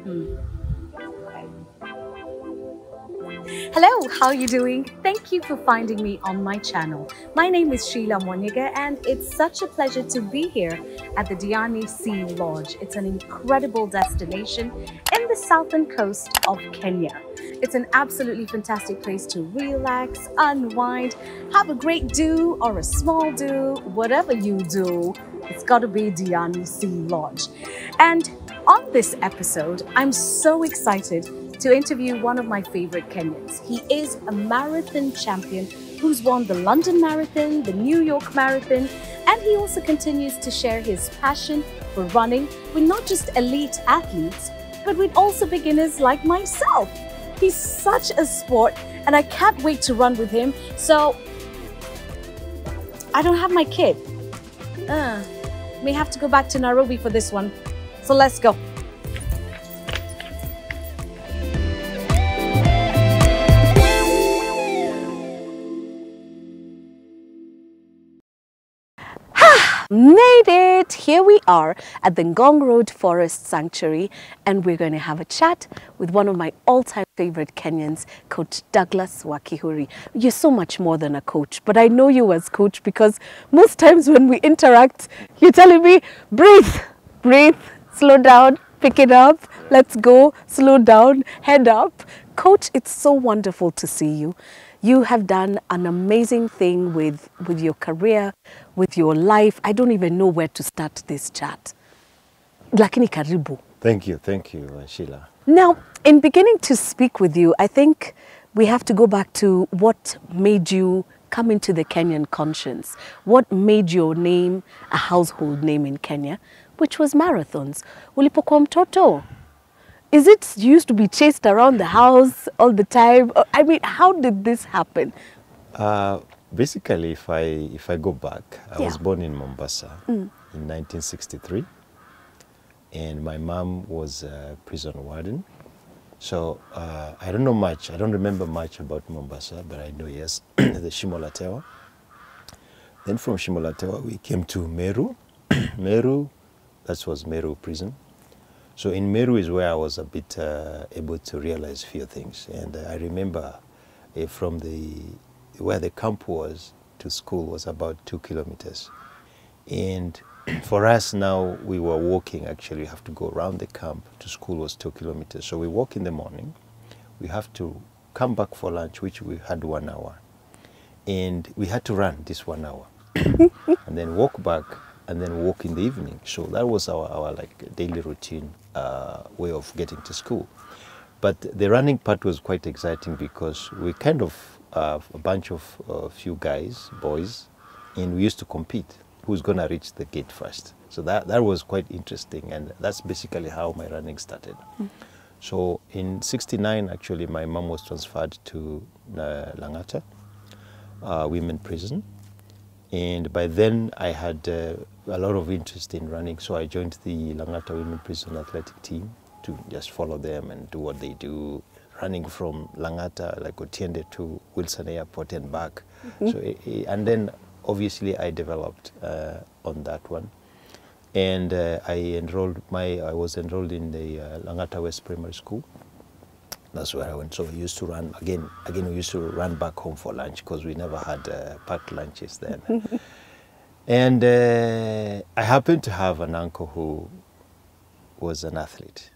Hello, how are you doing? Thank you for finding me on my channel. My name is Sheila Moniga and it's such a pleasure to be here at the Diani Sea Lodge. It's an incredible destination in the southern coast of Kenya. It's an absolutely fantastic place to relax, unwind, have a great do or a small do, whatever you do, it's got to be Diani Sea Lodge. And on this episode, I'm so excited to interview one of my favorite Kenyans. He is a marathon champion who's won the London Marathon, the New York Marathon, and he also continues to share his passion for running with not just elite athletes, but with also beginners like myself. He's such a sport and I can't wait to run with him. So I don't have my kid. May have to go back to Nairobi for this one. So let's go. Made it! Here we are at the Ngong Road Forest Sanctuary and we're going to have a chat with one of my all-time favorite Kenyans, Coach Douglas Wakiihuri. You're so much more than a coach, but I know you as coach because most times when we interact, you're telling me, breathe, breathe, slow down, pick it up, let's go, slow down, head up. Coach, it's so wonderful to see you. You have done an amazing thing with your career, with your life. I don't even know where to start this chat. Lakini karibu. Thank you, Sheila. Now, in beginning to speak with you, I think we have to go back to what made you come into the Kenyan conscience. What made your name a household name in Kenya, which was marathons. Ulipokuwa mtoto, is it you used to be chased around the house all the time? I mean, how did this happen? Basically, if I go back, I was born in Mombasa in 1963, and my mom was a prison warden. So I don't know much. I don't remember much about Mombasa, but I know, yes, the Shimolatewa. Then from Shimolatewa, we came to Meru. Meru, that was Meru prison. So in Meru is where I was a bit able to realize a few things. And I remember from where the camp was to school was about 2 kilometers. And for us now, we were walking, actually. We have to go around the camp to school was 2 kilometers. So we walk in the morning. We have to come back for lunch, which we had 1 hour. And we had to run this 1 hour. And then walk back and then walk in the evening. So that was our like daily routine way of getting to school. But the running part was quite exciting because we kind of a bunch of few guys, boys, and we used to compete. Who's going to reach the gate first? So that was quite interesting, and that's basically how my running started. So in '69, actually, my mom was transferred to Langata women prison. And by then, I had a lot of interest in running, so I joined the Langata Women Prison Athletic Team to just follow them and do what they do, running from Langata, like Otiende, to Wilson Airport and back. So, and then, obviously, I developed on that one. And I was enrolled in the Langata West Primary School. That's where I went. So we used to run, again we used to run back home for lunch because we never had packed lunches then. And I happened to have an uncle who was an athlete,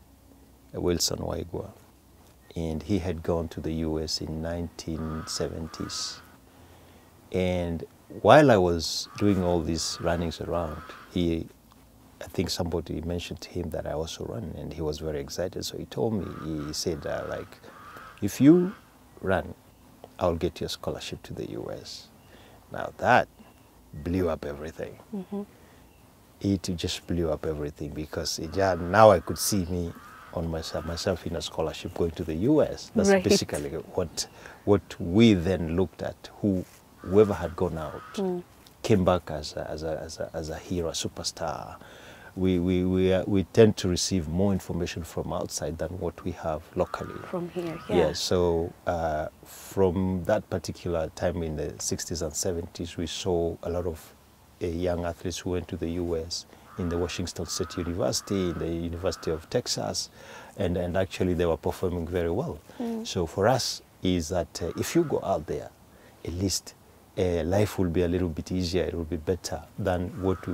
Wilson Waigwa. And he had gone to the US in 1970s. And while I was doing all these runnings around, I think somebody mentioned to him that I also run, and he was very excited. So he told me, he said, like, if you run, I'll get you a scholarship to the US. Now that blew up everything. It just blew up everything because now I could see me on myself in a scholarship going to the US. That's basically what we then looked at. Whoever had gone out came back as a hero, a superstar. We tend to receive more information from outside than what we have locally. From here, yeah. Yeah, so from that particular time in the 60s and 70s, we saw a lot of young athletes who went to the US in the Washington State University, in the University of Texas, and actually they were performing very well. So for us is that if you go out there, at least life will be a little bit easier, it will be better than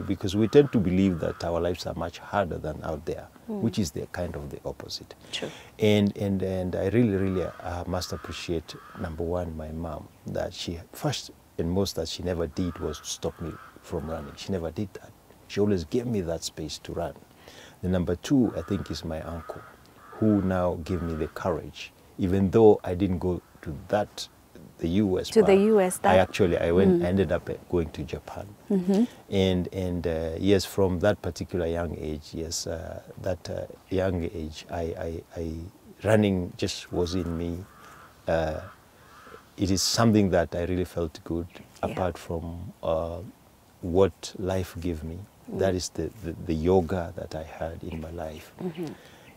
because we tend to believe that our lives are much harder than out there, which is the kind of the opposite. True. And I really must appreciate, number one, my mom, that she first and most that she never did was to stop me from running. She never did that. She always gave me that space to run. The number two, I think, is my uncle, who now gave me the courage, even though I didn't go to the U.S. To the U.S. I ended up going to Japan. And yes, from that particular young age, yes, young age, running just was in me. It is something that I really felt good, apart from what life gave me. That is the yoga that I had in my life.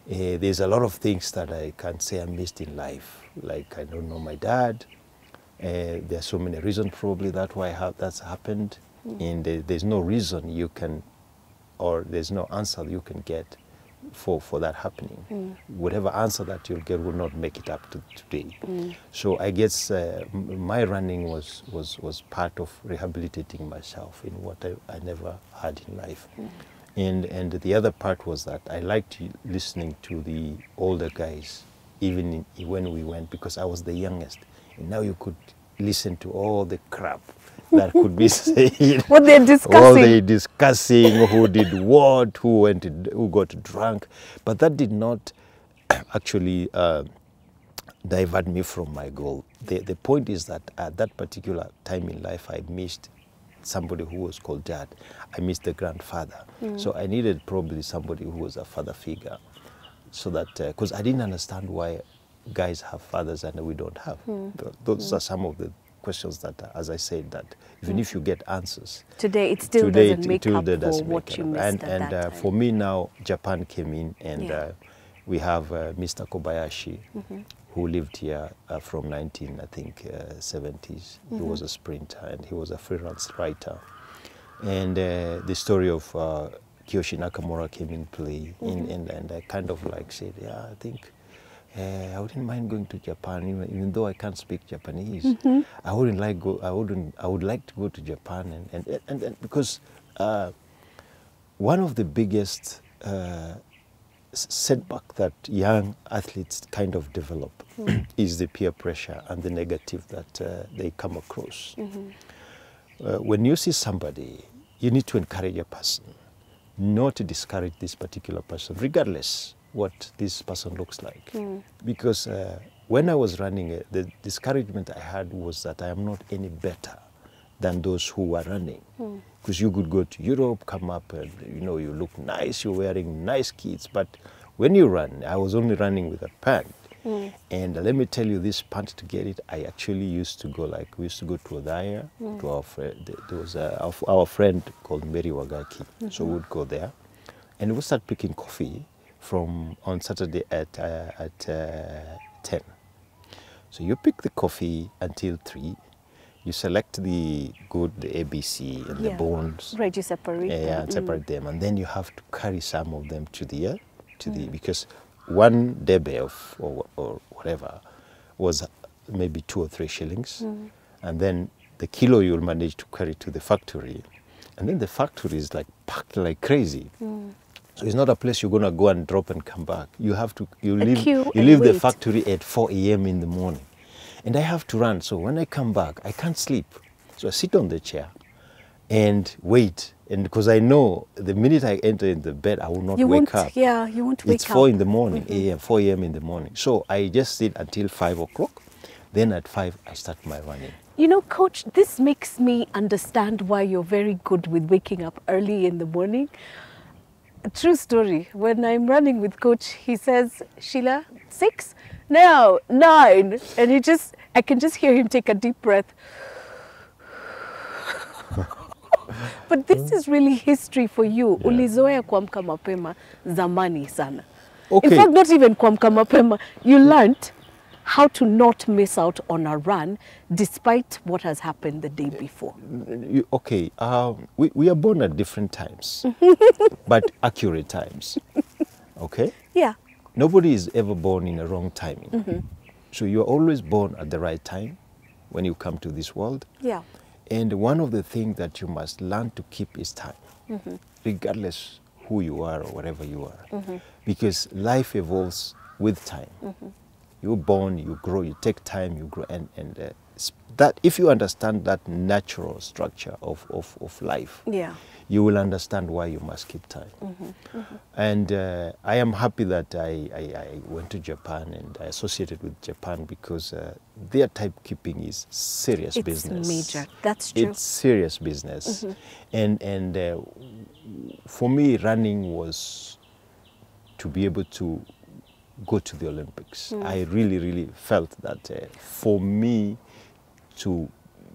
There's a lot of things that I can't say I missed in life. Like I don't know my dad. There are so many reasons probably that's happened. And there's no reason you can, or there's no answer you can get for that happening. Whatever answer that you'll get will not make it up to today. So I guess my running was part of rehabilitating myself in what I never had in life. And the other part was that I liked listening to the older guys, even when we went, because I was the youngest. And now you could listen to all the crap that could be said. What they're discussing. All they're discussing, who did what, who got drunk. But that did not actually divert me from my goal. The point is that at that particular time in life, I missed somebody who was called Dad. I missed the grandfather. So I needed probably somebody who was a father figure. So that, because I didn't understand why guys have fathers and we don't have. Those are some of the questions that, as I said, that even if you get answers, today it still doesn't make up for what you missed at that time. For me now, Japan came in, and we have Mr. Kobayashi, who lived here from 1970s. He was a sprinter and he was a freelance writer. And the story of Kiyoshi Nakamura came in play, and I kind of like said, yeah, I think I wouldn't mind going to Japan, even though I can't speak Japanese. I would like to go to Japan, and because one of the biggest setback that young athletes kind of develop is the peer pressure and the negative that they come across. When you see somebody, you need to encourage a person, not to discourage this particular person, regardless what this person looks like. Because when I was running, the discouragement I had was that I am not any better than those who were running. Because you could go to Europe, come up, and you look nice, you're wearing nice kits, but when you run, I was only running with a pant. And let me tell you, this pant, to get it, I actually used to go, we used to go to Odaya, to our friend, there was our friend called Mary Wagaki, so we would go there, and we start picking coffee on Saturday at 10. So you pick the coffee until 3. You select the ABC and the bones. Right, you separate them. Separate them, and then you have to carry some of them to the because one debe or whatever was maybe 2 or 3 shillings, and then the kilo you'll manage to carry to the factory, and then the factory is packed like crazy. So it's not a place you're gonna go and drop and come back. You have to leave the factory at 4 a.m. in the morning. And I have to run, so when I come back, I can't sleep. So I sit on the chair and wait. And because I know the minute I enter in the bed, I will not wake up. Yeah, you won't wake up. It's 4 in the morning, 4 a.m. in the morning. So I just sit until 5 o'clock. Then at 5, I start my running. Coach, this makes me understand why you're very good with waking up early in the morning. A true story. When I'm running with Coach, he says, Sheila, 6? No, 9. And I can just hear him take a deep breath. But this is really history for you. Ulizoea kuamka mapema zamani sana. Okay. In fact, not even kuamka mapema. You learned how to not miss out on a run despite what has happened the day before? Okay, we are born at different times, but accurate times. Okay? Yeah. Nobody is ever born in a wrong timing. So you're always born at the right time when you come to this world. Yeah. And one of the things that you must learn to keep is time, regardless who you are or whatever you are. Because life evolves with time. You're born, you grow, you take time, you grow. And that, if you understand that natural structure of life, Yeah. you will understand why you must keep time. And I am happy that I went to Japan and I associated with Japan because their timekeeping is serious business. It's major. That's true. It's serious business. And for me, running was to be able to go to the Olympics. I really, really felt that for me to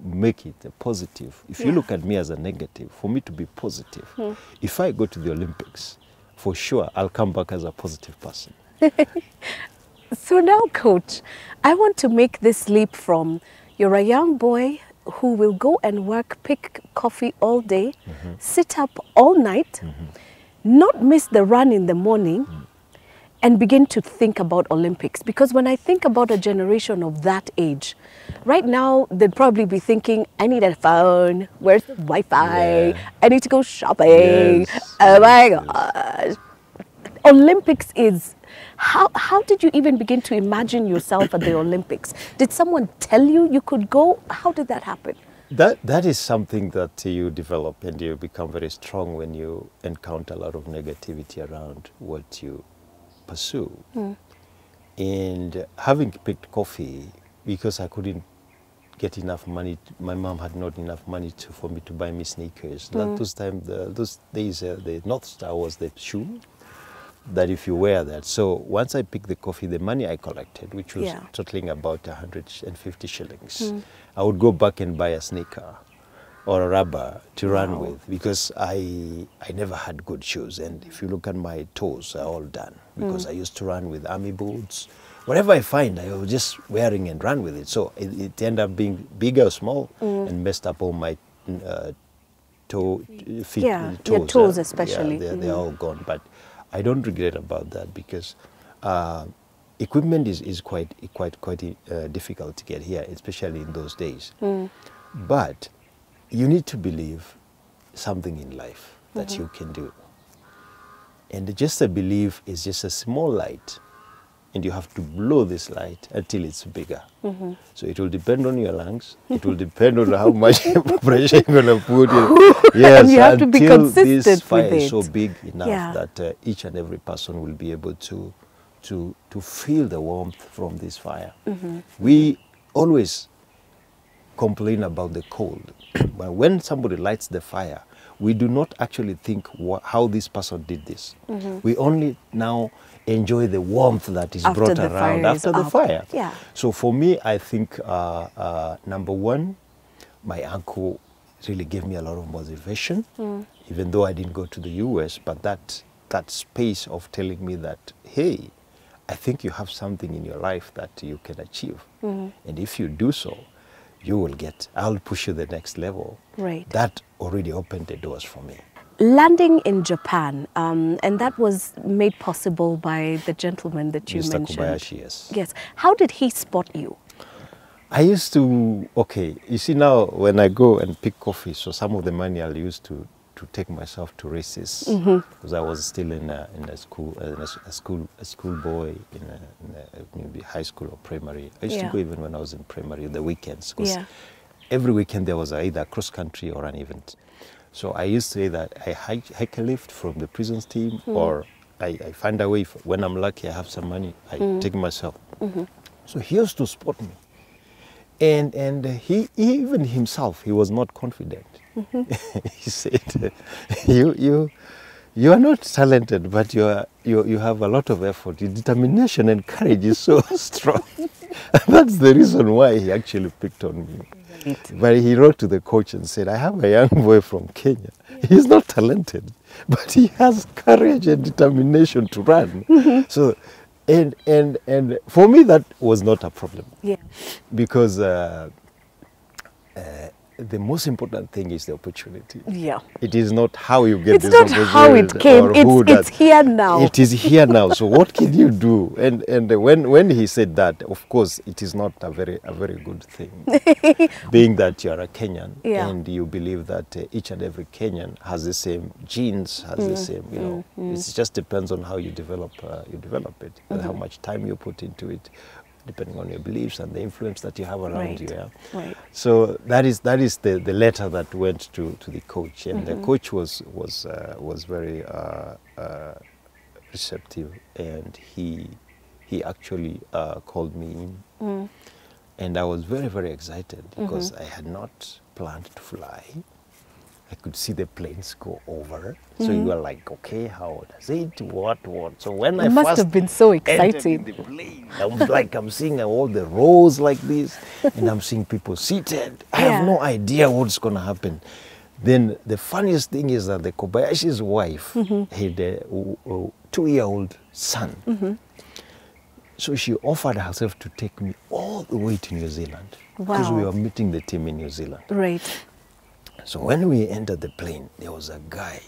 make it a positive, if you look at me as a negative, for me to be positive, if I go to the Olympics, for sure I'll come back as a positive person. So now, Coach, I want to make this leap from you're a young boy who will go and work, pick coffee all day, sit up all night, not miss the run in the morning, and begin to think about Olympics. Because when I think about a generation of that age, right now they'd probably be thinking, I need a phone, where's the Wi-Fi, I need to go shopping, oh my gosh. Olympics is, how did you even begin to imagine yourself at the Olympics? Did someone tell you you could go? How did that happen? That is something that you develop and you become very strong when you encounter a lot of negativity around what you pursue. And having picked coffee, because I couldn't get enough money, my mom had not enough money for me to buy me sneakers. Those days, the North Star was the shoe that if you wear that. So once I picked the coffee, the money I collected, which was totaling about 150 shillings, I would go back and buy a sneaker or a rubber to run with, because I never had good shoes. And if you look at my toes, are all done, because I used to run with army boots. Whatever I find, I was just wearing and run with it. So it ended up being big or small and messed up all my toes. Your toes especially. They're all gone. But I don't regret about that, because equipment is quite difficult to get here, especially in those days. But you need to believe something in life that you can do. And just a belief is just a small light, and you have to blow this light until it's bigger. So it will depend on your lungs. It will depend on how much pressure you're going to put in. Yes, and you have to be consistent this fire with it. is so big enough that each and every person will be able to feel the warmth from this fire. We always complain about the cold, but when somebody lights the fire, we do not actually think how this person did this. We only now enjoy the warmth that is brought around after the fire. So for me, I think number one, my uncle really gave me a lot of motivation, even though I didn't go to the US, but that space of telling me that, hey, I think you have something in your life that you can achieve. And if you do so, you will I'll push you the next level. Right. That already opened the doors for me. Landing in Japan, and that was made possible by the gentleman that you mentioned. Mr. Kobayashi, yes. Yes. How did he spot you? I used to, you see now when I go and pick coffee, so some of the money I'll use to take myself to races, because I was still in a school, a school boy in maybe high school or primary. I used to go even when I was in primary on the weekends, because every weekend there was either cross country or an event. So I used to say that I hike a lift from the prisons team, or I find a way, when I'm lucky I have some money, I take myself. So he used to spot me. And he even himself, he was not confident. He said, you are not talented, but you have a lot of effort. Your determination and courage is so strong. That's the reason why he actually picked on me. Right. But he wrote to the coach and said, I have a young boy from Kenya. He's not talented, but he has courage and determination to run. So And for me, that was not a problem. Yeah. Because the most important thing is the opportunity. Yeah. It is not how you get It's this not opportunity. how it came. Or It's here now. It is here now. So what can you do? And when he said that, of course, it is not a very good thing. Being that you are a Kenyan, Yeah. and you believe that each and every Kenyan has the same genes, has the same, you know. It just depends on how you develop it, and how much time you put into it, depending on your beliefs and the influence that you have around you. Yeah? Right. So that is the letter that went to the coach, and the coach was very receptive, and he actually called me in, and I was very, very excited because I had not planned to fly. I could see the planes go over. So you were like, okay, how does it? What? So when I must first have been so entered exciting. in the plane, I'm seeing all the rows like this, and I'm seeing people seated. I have no idea what's going to happen. Then the funniest thing is that the Kobayashi's wife had a 2-year-old son. So she offered herself to take me all the way to New Zealand because we were meeting the team in New Zealand. Right. So when we entered the plane, there was a guy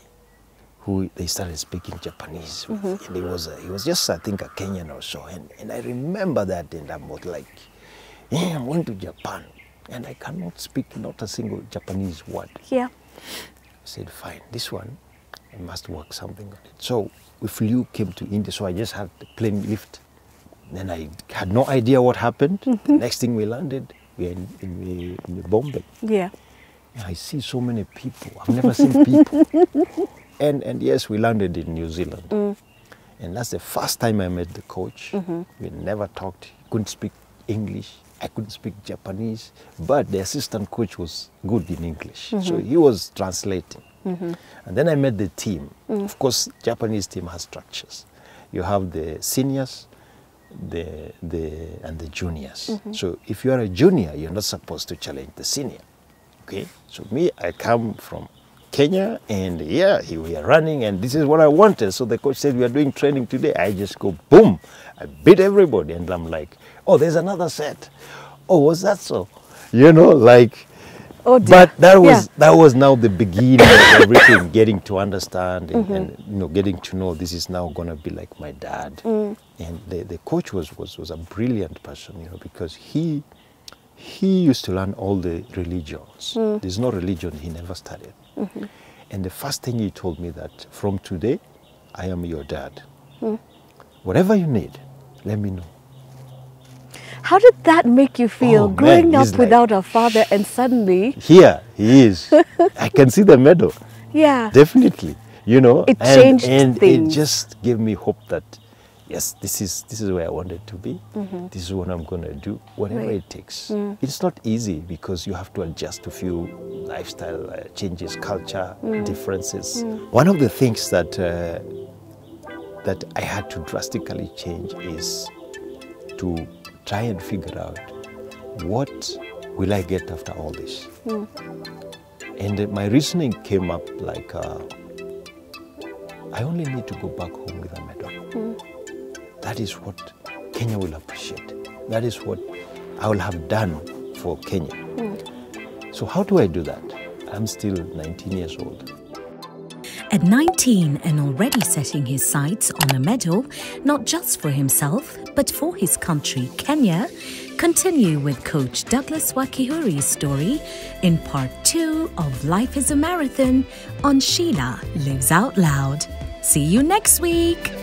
who they started speaking Japanese. And he was just, I think, a Kenyan or so. And I remember that, and I was like, yeah, I'm going to Japan, and I cannot speak not a single Japanese word. Yeah. I said, fine, this one, I must work something on it. So we flew, came to India, so I just had the plane lift. Then I had no idea what happened. The next thing we landed, we were in Bombay. Yeah. I see so many people. I've never seen people. And yes, we landed in New Zealand. And that's the first time I met the coach. We never talked. He couldn't speak English. I couldn't speak Japanese. But the assistant coach was good in English. So he was translating. And then I met the team. Of course, Japanese team has structures. You have the seniors, and the juniors. So if you are a junior, you're not supposed to challenge the senior. Okay, so me, I come from Kenya, and here we are running, and this is what I wanted. So the coach said, we are doing training today. I just go, boom, I beat everybody, and I'm like, oh, there's another set. Oh, was that so? You know, like, oh dear. But that was now the beginning of everything, getting to understand and you know, getting to know this is now going to be like my dad. And the coach was a brilliant person, you know, because he used to learn all the religions. There's no religion he never studied. And the first thing he told me that from today, I am your dad. Whatever you need, let me know. How did that make you feel, growing up he's without like, a father and suddenly... Here he is. I can see the medal. Yeah. Definitely. You know, It changed and things. it just gave me hope that, yes, this is where I wanted to be. This is what I'm going to do, whatever it takes. It's not easy because you have to adjust to few lifestyle changes, culture differences. One of the things that I had to drastically change is to try and figure out what will I get after all this. And my reasoning came up like, I only need to go back home with a medal. That is what Kenya will appreciate. That is what I will have done for Kenya. So how do I do that? I'm still 19 years old. At 19 and already setting his sights on a medal, not just for himself, but for his country, Kenya, continue with Coach Douglas Wakiihuri's story in part 2 of Life is a Marathon on Sheila Lives Out Loud. See you next week.